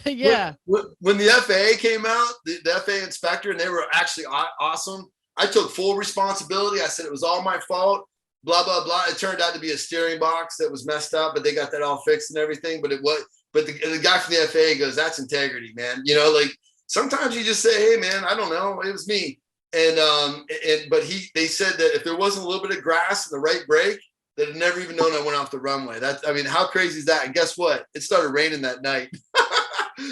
yeah, when the FAA came out, the FAA inspector, and they were actually awesome. I took full responsibility. I said it was all my fault, blah, blah, blah. It turned out to be a steering box that was messed up, but they got that all fixed and everything. But the guy from the FAA goes, that's integrity, man. You know, like sometimes you just say, hey man, I don't know. It was me. But they said that if there wasn't a little bit of grass and the right brake, that had never even known I went off the runway. I mean, how crazy is that? And guess what? It started raining that night.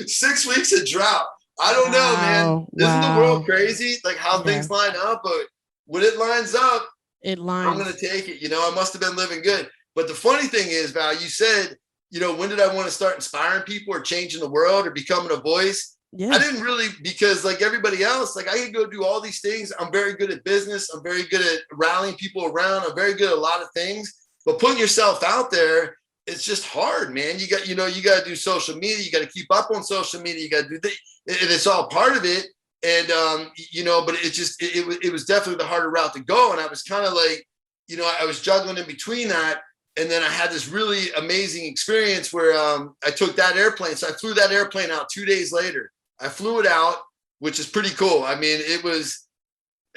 6 weeks of drought. I don't know, man. Isn't the world crazy? Like how things line up, but when it lines up, I'm going to take it. You know, I must have been living good. But the funny thing is, Val, you said, you know, when did I want to start inspiring people or changing the world or becoming a voice? I didn't really, because like everybody else, like I could go do all these things. I'm very good at business. I'm very good at rallying people around. I'm very good at a lot of things, but putting yourself out there, it's just hard, man. You got, you got to do social media. You got to keep up on social media. You got to do and it's all part of it. And, but it was definitely the harder route to go. And I was kind of like, I was juggling in between that. And then I had this really amazing experience where I took that airplane. So I flew that airplane out 2 days later. I flew it out, which is pretty cool. I mean, it was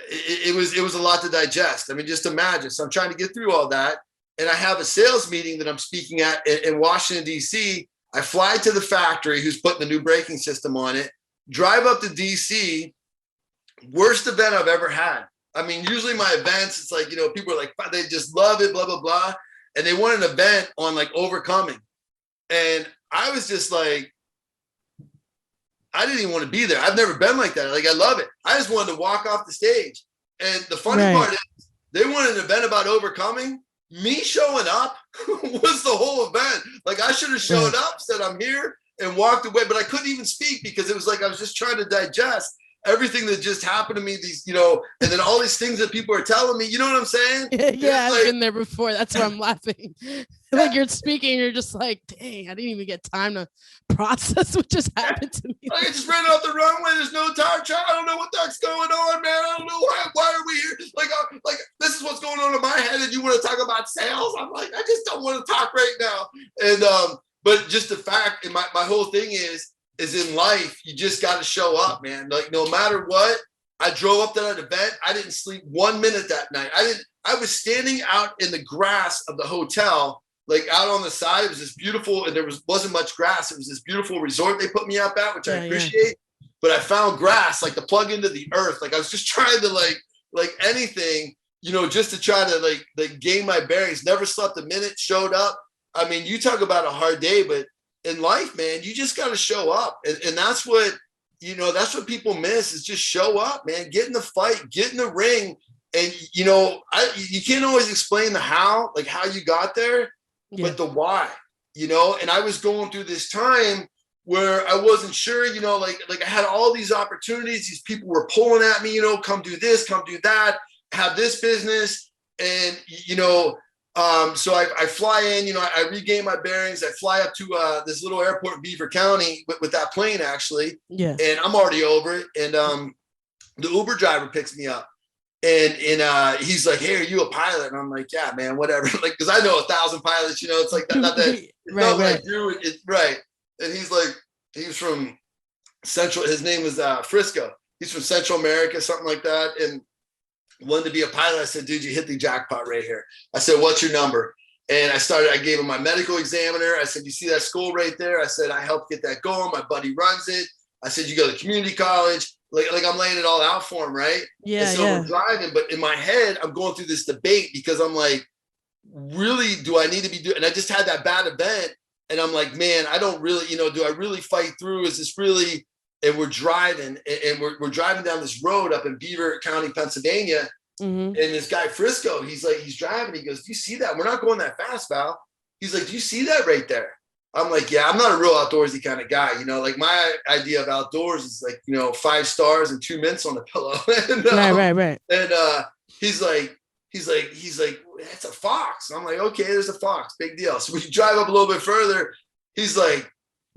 a lot to digest. I mean, just imagine. So I'm trying to get through all that. And I have a sales meeting that I'm speaking at in Washington, D.C. I fly to the factory who's putting the new braking system on it, drive up to D.C., worst event I've ever had. I mean, usually my events, it's like, people are like, they just love it, blah, blah, blah. And they want an event on like overcoming. And I was just like, I didn't even want to be there. I've never been like that. Like, I love it. I just wanted to walk off the stage. And the funny part is they wanted an event about overcoming. Me showing up was the whole event. Like, I should have showed up, said I'm here, and walked away. But I couldn't even speak because it was like I was just trying to digest everything that just happened to me, and then all these things that people are telling me, you know what I'm saying? Yeah, I've been there before. That's why I'm laughing. Like, you're speaking, you're just like, dang, I didn't even get time to process what just happened to me. Like, I just ran off the runway. There's no tire track. I don't know what the heck's going on, man. I don't know why are we here? Like this is what's going on in my head, and you want to talk about sales? I'm like, I just don't want to talk right now. And but just the fact, and my whole thing is in life, you just got to show up, man. Like, no matter what, I drove up to that event. I didn't sleep 1 minute that night. I was standing out in the grass of the hotel, like out on the side. It was this beautiful, and there wasn't much grass. It was this beautiful resort they put me up at, which I appreciate. Yeah. But I found grass, like to plug into the earth. Like, I was just trying to like anything, just to try to like gain my bearings. Never slept a minute, showed up. I mean, you talk about a hard day, but in life, man, you just got to show up. And that's what, that's what people miss, is just show up, man. Get in the fight, get in the ring. And, you can't always explain the how, like how you got there, but the why, and I was going through this time where I wasn't sure, like I had all these opportunities. These people were pulling at me, come do this, come do that, have this business. And, so I fly in, I regain my bearings. I fly up to this little airport in Beaver County with that plane, actually. Yeah. And I'm already over it. And the Uber driver picks me up. And he's like, hey, are you a pilot? And I'm like, yeah, man, whatever. Like, because I know 1,000 pilots, it's like not that. Right. Like you, right. And he's like, he was from Central. His name was Frisco. He's from Central America, something like that. And wanted to be a pilot. I said, dude, you hit the jackpot right here. I said, what's your number? And I gave him my medical examiner. I said, you see that school right there? I said, I helped get that going. My buddy runs it. I said, you go to community college. Like I'm laying it all out for him, right? Yeah. And so we're driving, but in my head, I'm going through this debate because I'm like, really, do I need to be doing? And I just had that bad event. And I'm like, man, I don't really, do I really fight through? Is this really? And we're driving, and we're driving down this road up in Beaver County, Pennsylvania. Mm-hmm. And this guy Frisco, he's driving. He goes, do you see that? We're not going that fast, Val. He's like, do you see that right there? I'm like, yeah, I'm not a real outdoorsy kind of guy. Like my idea of outdoors is like, 5 stars and 2 mints on the pillow. And, right. And he's like, it's a fox. I'm like, okay, there's a fox, big deal. So we drive up a little bit further. He's like,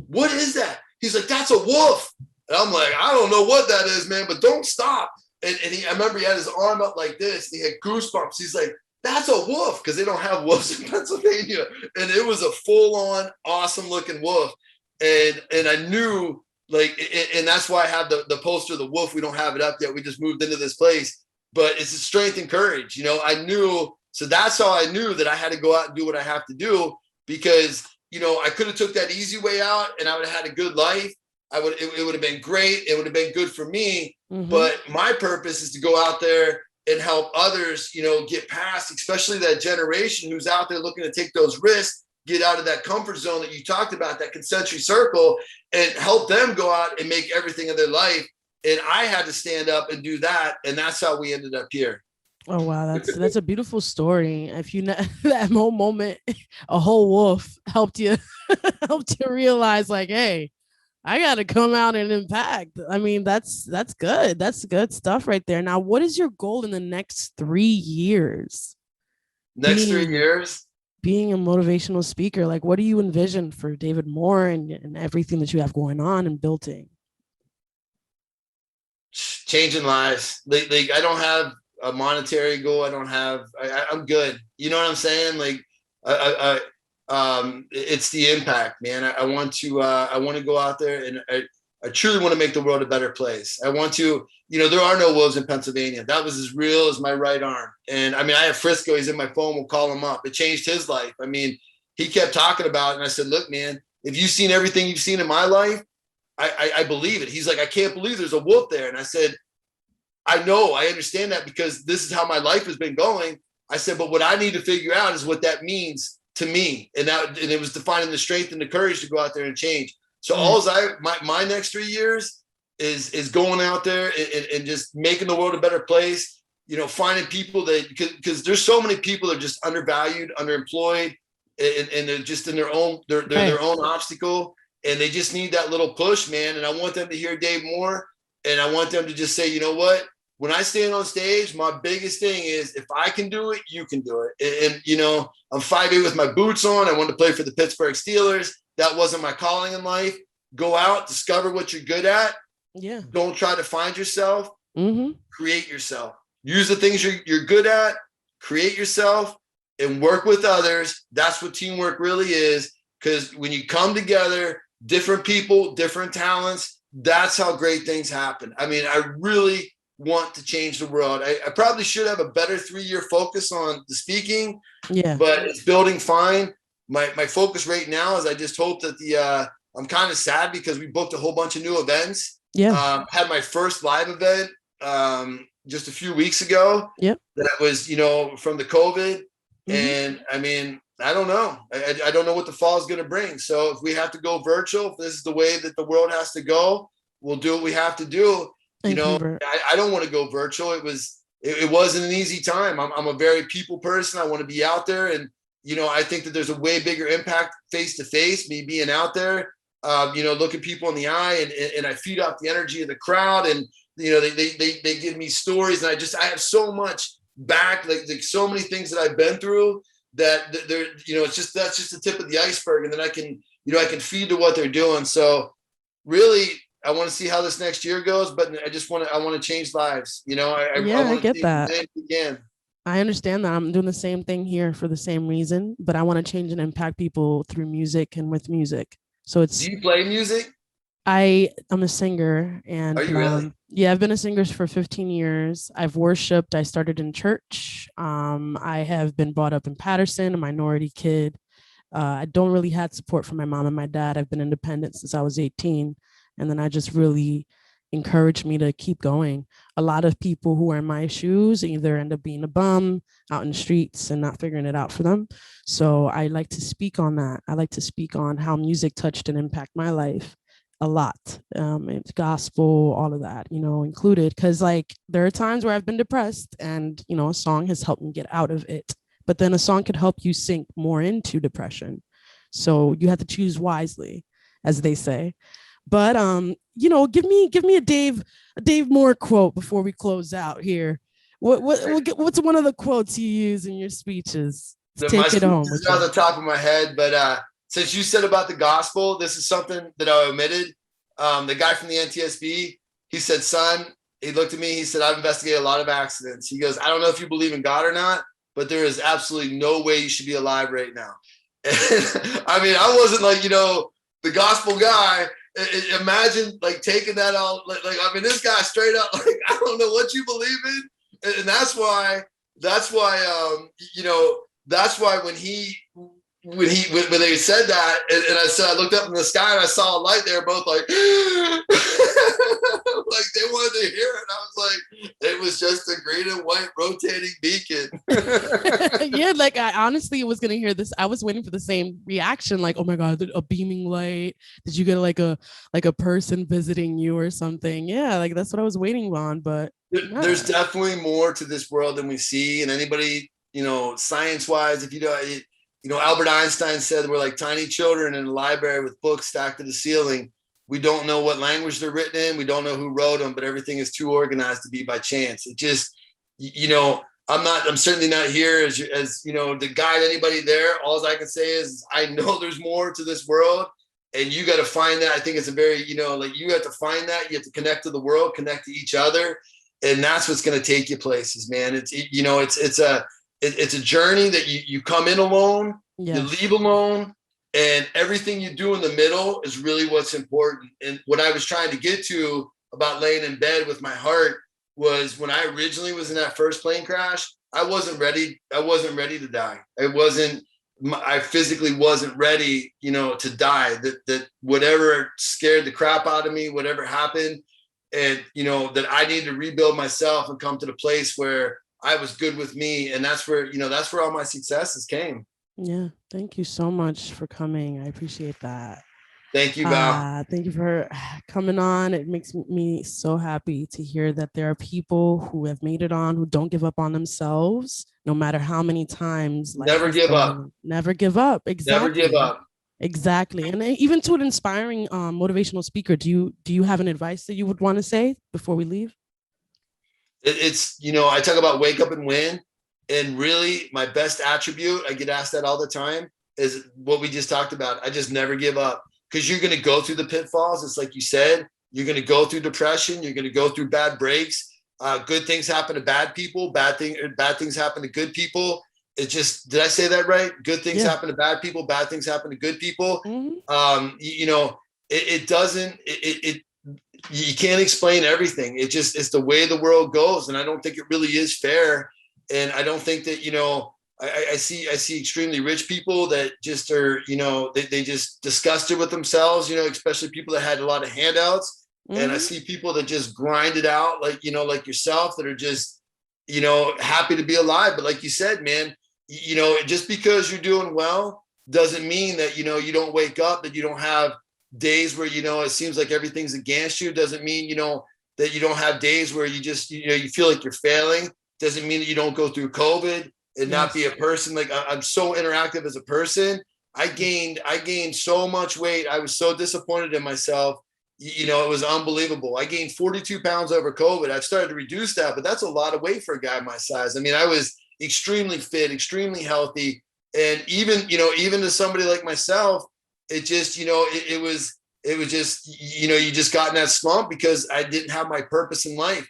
what is that? He's like, that's a wolf. And I'm like, I don't know what that is, man, but don't stop. And I remember he had his arm up like this. And he had goosebumps. He's like, that's a wolf, because they don't have wolves in Pennsylvania. And it was a full-on, awesome-looking wolf. And I knew, and that's why I have the poster of the wolf. We don't have it up yet. We just moved into this place. But it's a strength and courage. I knew. So that's how I knew that I had to go out and do what I have to do, because, I could have took that easy way out and I would have had a good life. It would have been great. It would have been good for me. Mm-hmm. But my purpose is to go out there and help others, get past, especially that generation who's out there looking to take those risks, get out of that comfort zone that you talked about, that concentric circle, and help them go out and make everything of their life. And I had to stand up and do that. And that's how we ended up here. Oh, wow. That's a beautiful story. If you know that whole moment, a whole wolf helped you realize, like, hey, I gotta come out and impact. I mean, that's good. That's good stuff right there. Now, what is your goal in the next 3 years? Next three Being years, being a motivational speaker, like what do you envision for David Moore and everything that you have going on and building? changing lives. Like I don't have a monetary goal. I don't have. I'm good. You know what I'm saying? Like it's the impact, man. I want to. I want to go out there and I truly want to make the world a better place. I want to. You know, there are no wolves in Pennsylvania. That was as real as my right arm. And I mean, I have Frisco. He's in my phone. We'll call him up. It changed his life. I mean, he kept talking about it, and I said, "Look, man, if you've seen everything you've seen in my life, I believe it." He's like, "I can't believe there's a wolf there." And I said, "I know, I understand that because this is how my life has been going." I said, "But what I need to figure out is what that means to me." And it was defining the strength and the courage to go out there and change. So my next 3 years is going out there and just making the world a better place. You know, finding people that, because there's so many people that are just undervalued, underemployed, and they're just in their own, they're their own obstacle, and they just need that little push, man. And I want them to hear Dave Moore, and I want them to just say, you know what? When I stand on stage, my biggest thing is if I can do it, you can do it. And you know, I'm 5'8" with my boots on. I wanted to play for the Pittsburgh Steelers. That wasn't my calling in life. Go out, discover what you're good at. Yeah. Don't try to find yourself. Mm-hmm. Create yourself. Use the things you're good at. Create yourself and work with others. That's what teamwork really is. Because when you come together, different people, different talents, that's how great things happen. I mean, I really want to change the world. I probably should have a better 3-year focus on the speaking, but it's building fine. My focus right now is I just hope that I'm kind of sad because we booked a whole bunch of new events. Had my first live event just a few weeks ago. That was, you know, from the COVID. And I mean, I don't know. I don't know what the fall is going to bring. So if we have to go virtual, if this is the way that the world has to go, we'll do what we have to do. You know, I don't want to go virtual. It wasn't an easy time. I'm a very people person. I want to be out there. And, you know, I think that there's a way bigger impact face to face, me being out there, you know, looking people in the eye, and I feed off the energy of the crowd. And, you know, they give me stories, and I have so much back, like so many things that I've been through that they're, you know, that's just the tip of the iceberg. And then I can feed to what they're doing. So really, I want to see how this next year goes, but I want to change lives. You know, I get that. Again. I understand that. I'm doing the same thing here for the same reason, but I want to change and impact people through music and with music. So it's. Do you play music? I'm a singer, and are you really? Yeah, I've been a singer for 15 years. I've worshiped. I started in church. I have been brought up in Patterson, a minority kid. I don't really had support from my mom and my dad. I've been independent since I was 18. And then I just really encouraged me to keep going. A lot of people who are in my shoes either end up being a bum out in the streets and not figuring it out for them. So I like to speak on that. I like to speak on how music touched and impacted my life a lot. It's gospel, all of that, you know, included. Because like there are times where I've been depressed and, you know, a song has helped me get out of it. But then a song could help you sink more into depression. So you have to choose wisely, as they say. But you know, give me a Dave Moore quote before we close out here. What's one of the quotes you use in your speeches? Take it home. It's on the top of my head, but since you said about the gospel, this is something that I omitted. The guy from the NTSB, he said, "Son," he looked at me, he said, "I've investigated a lot of accidents." He goes, "I don't know if you believe in God or not, but there is absolutely no way you should be alive right now." And, I mean, I wasn't like, you know, the gospel guy. Imagine like taking that out. Like, I mean, this guy straight up, like, I don't know what you believe in. And that's why, you know, that's why when they said that, and I said, I looked up in the sky and I saw a light, they were both like, like they wanted to hear it. And I was like, it was just a green and white rotating beacon. Yeah, like I honestly was gonna hear this. I was waiting for the same reaction, like, oh my God, a beaming light. Did you get like a person visiting you or something? Yeah, like that's what I was waiting on. But there's definitely more to this world than we see. And anybody, you know, science-wise, if you know, Albert Einstein said we're like tiny children in a library with books stacked to the ceiling. We don't know what language they're written in. We don't know who wrote them, but everything is too organized to be by chance. It just, I'm certainly not here as to guide anybody there. All I can say is I know there's more to this world, and you got to find that. I think it's a very, you have to find that. You have to connect to the world, connect to each other. And that's what's going to take you places, man. It's a journey that you come in alone, you leave alone, and everything you do in the middle is really what's important. And what I was trying to get to about laying in bed with my heart was when I originally was in that first plane crash, I wasn't ready. I wasn't ready to die. I physically wasn't ready, to die. That whatever scared the crap out of me, whatever happened, and that I needed to rebuild myself and come to the place where I was good with me. And that's where all my successes came. Yeah. Thank you so much for coming. I appreciate that. Thank you, Val. Thank you for coming on. It makes me so happy to hear that there are people who have made it on, who don't give up on themselves, no matter how many times. Never give up. Never give up. Exactly. Never give up. Exactly. And even to an inspiring motivational speaker, do you have an advice that you would want to say before we leave? It's, I talk about wake up and win. And really my best attribute, I get asked that all the time, is what we just talked about. I just never give up, because you're going to go through the pitfalls. It's like you said, you're going to go through depression. You're going to go through bad breaks. Good things happen to bad people. Bad things happen to good people. It's just, did I say that right? Good things happen to bad people. Bad things happen to good people. Mm-hmm. You can't explain everything. It's the way the world goes. And I don't think it really is fair. And I don't think that, I see extremely rich people that just are, they just disgusted with themselves, especially people that had a lot of handouts. Mm-hmm. And I see people that just grind it out, like yourself, that are just, happy to be alive. But like you said, man, just because you're doing well doesn't mean that, you don't wake up, that you don't have days where, it seems like everything's against you. Doesn't mean, that you don't have days where you just, you feel like you're failing. Doesn't mean that you don't go through COVID and not be a person. Like, I'm so interactive as a person. I gained so much weight. I was so disappointed in myself. It was unbelievable. I gained 42 pounds over COVID. I've started to reduce that, but that's a lot of weight for a guy my size. I mean, I was extremely fit, extremely healthy. And even to somebody like myself, it just, it was just, you just got in that slump because I didn't have my purpose in life.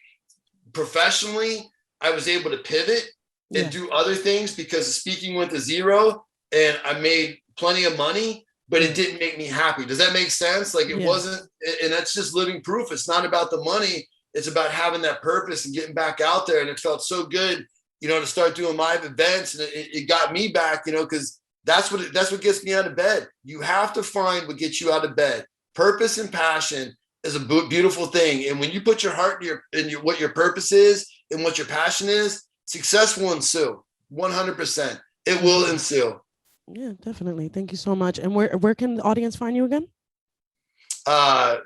Professionally, I was able to pivot and do other things because speaking went to zero and I made plenty of money, but it didn't make me happy. Does that make sense? Like it wasn't, and that's just living proof. It's not about the money. It's about having that purpose and getting back out there. And it felt so good, to start doing live events. And it got me back, because that's what gets me out of bed. You have to find what gets you out of bed. Purpose and passion is a beautiful thing. And when you put your heart in what your purpose is and what your passion is, success will ensue. 100%. It will ensue. Yeah, definitely. Thank you so much. And where can the audience find you again?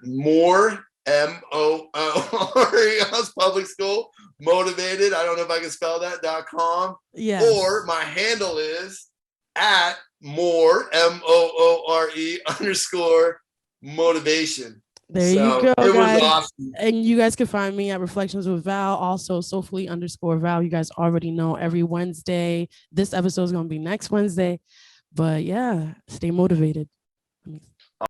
More MOORE public school motivated. I don't know if I can spell that .com. Yeah. Or my handle is at more MOORE_motivation. There you go, it guys. Was awesome. And you guys can find me at Reflections with Val, also Soulfully_Val. You guys already know every Wednesday. This episode is going to be next Wednesday. But yeah, stay motivated.